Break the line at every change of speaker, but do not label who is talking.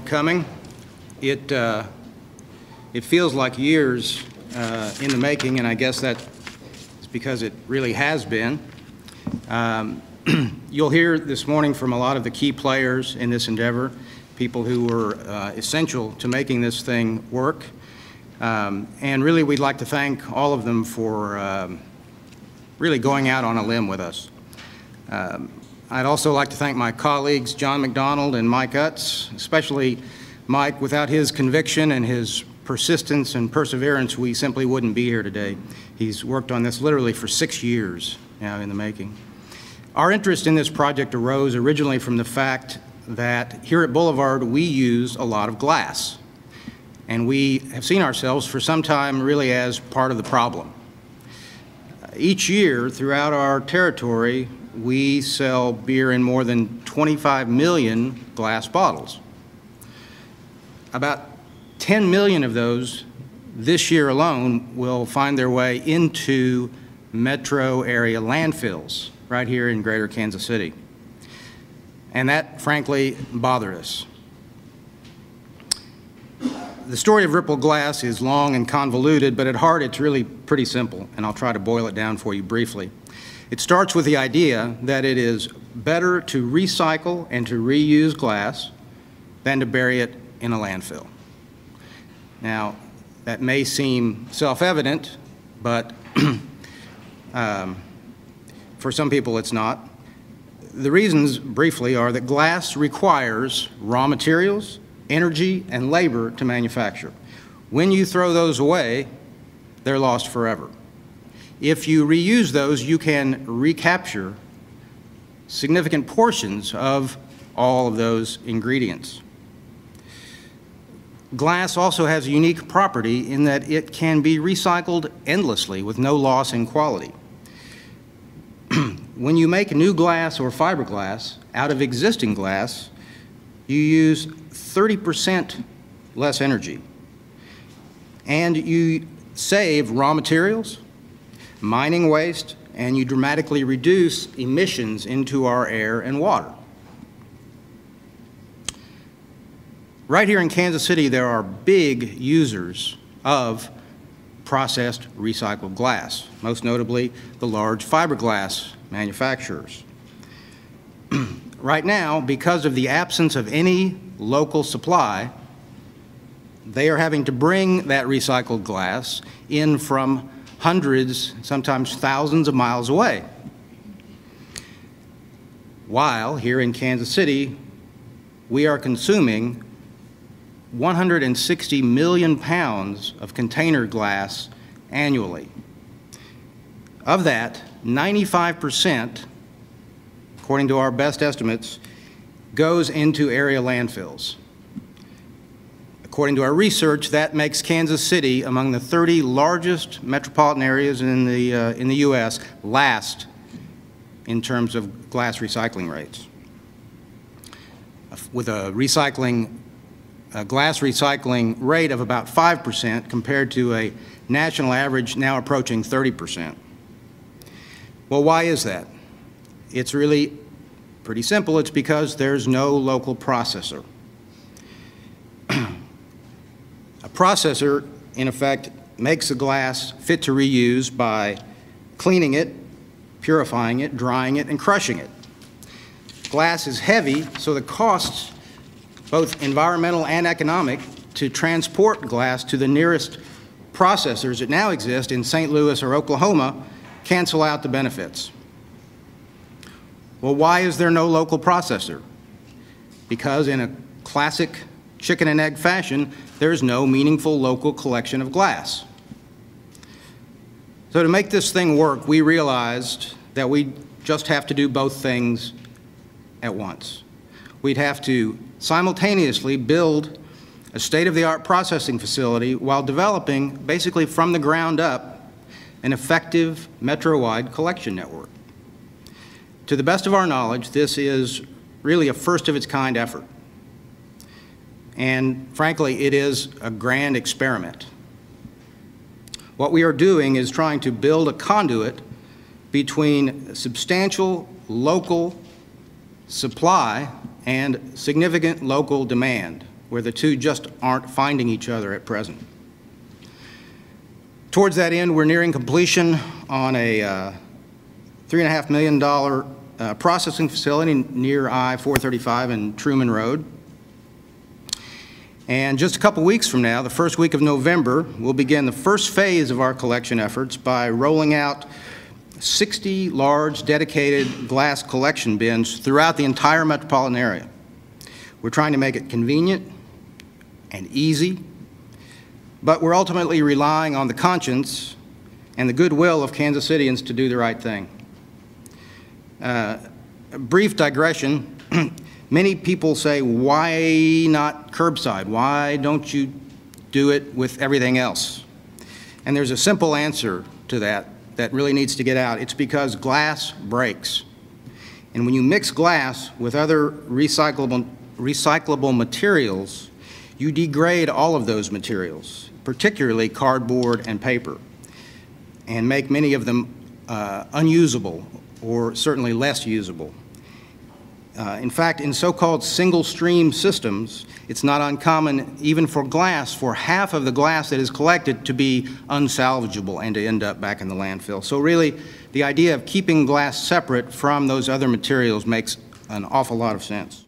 coming. It feels like years in the making, and I guess that's because it really has been. You'll hear this morning from a lot of the key players in this endeavor, people who were essential to making this thing work. And really, we'd like to thank all of them for really going out on a limb with us. I'd also like to thank my colleagues, John McDonald and Mike Utz, especially Mike. Without his conviction and his persistence and perseverance, we simply wouldn't be here today. He's worked on this literally for 6 years now in the making. Our interest in this project arose originally from the fact that here at Boulevard, we use a lot of glass. And we have seen ourselves for some time really as part of the problem. Each year throughout our territory, we sell beer in more than 25 million glass bottles. About 10 million of those this year alone will find their way into metro area landfills right here in greater Kansas City. And that, frankly, bothered us. The story of Ripple Glass is long and convoluted, but at heart it's really pretty simple, and I'll try to boil it down for you briefly. It starts with the idea that it is better to recycle and to reuse glass than to bury it in a landfill. Now, that may seem self-evident, but for some people it's not. The reasons, briefly, are that glass requires raw materials, energy, and labor to manufacture. When you throw those away, they're lost forever. If you reuse those, you can recapture significant portions of all of those ingredients. Glass also has a unique property in that it can be recycled endlessly with no loss in quality. When you make new glass or fiberglass out of existing glass, you use 30% less energy, and you save raw materials, mining waste, and you dramatically reduce emissions into our air and water. Right here in Kansas City, there are big users of processed recycled glass, most notably the large fiberglass manufacturers. Right now, because of the absence of any local supply, they are having to bring that recycled glass in from hundreds, sometimes thousands of miles away. While here in Kansas City, we are consuming 160 million pounds of container glass annually. Of that, 95%, according to our best estimates, goes into area landfills. According to our research, that makes Kansas City among the 30 largest metropolitan areas in the U.S. last in terms of glass recycling rates. With a glass recycling rate of about 5% compared to a national average now approaching 30%. Well, why is that? It's really pretty simple. It's because there's no local processor. A processor, in effect, makes the glass fit to reuse by cleaning it, purifying it, drying it, and crushing it. Glass is heavy, so the costs, both environmental and economic, to transport glass to the nearest processors that now exist in St. Louis or Oklahoma cancel out the benefits. Well, why is there no local processor? Because in a classic chicken and egg fashion, there's no meaningful local collection of glass. So to make this thing work, we realized that we just have to do both things at once. We'd have to simultaneously build a state-of-the-art processing facility while developing, basically from the ground up, an effective metro-wide collection network. To the best of our knowledge, this is really a first-of-its-kind effort. And frankly, it is a grand experiment. What we are doing is trying to build a conduit between substantial local supply and significant local demand where the two just aren't finding each other at present. Towards that end, we're nearing completion on a $3.5 million processing facility near I-435 and Truman Road. And just a couple weeks from now, the first week of November, we'll begin the first phase of our collection efforts by rolling out 60 large dedicated glass collection bins throughout the entire metropolitan area. We're trying to make it convenient and easy, but we're ultimately relying on the conscience and the goodwill of Kansas Cityans to do the right thing. A brief digression. Many people say, why not curbside? Why don't you do it with everything else? And there's a simple answer to that really needs to get out. It's because glass breaks. And when you mix glass with other recyclable materials, you degrade all of those materials, particularly cardboard and paper, and make many of them unusable or certainly less usable. In fact, in so-called single-stream systems, it's not uncommon, even for glass, for half of the glass that is collected to be unsalvageable and to end up back in the landfill. So really, the idea of keeping glass separate from those other materials makes an awful lot of sense.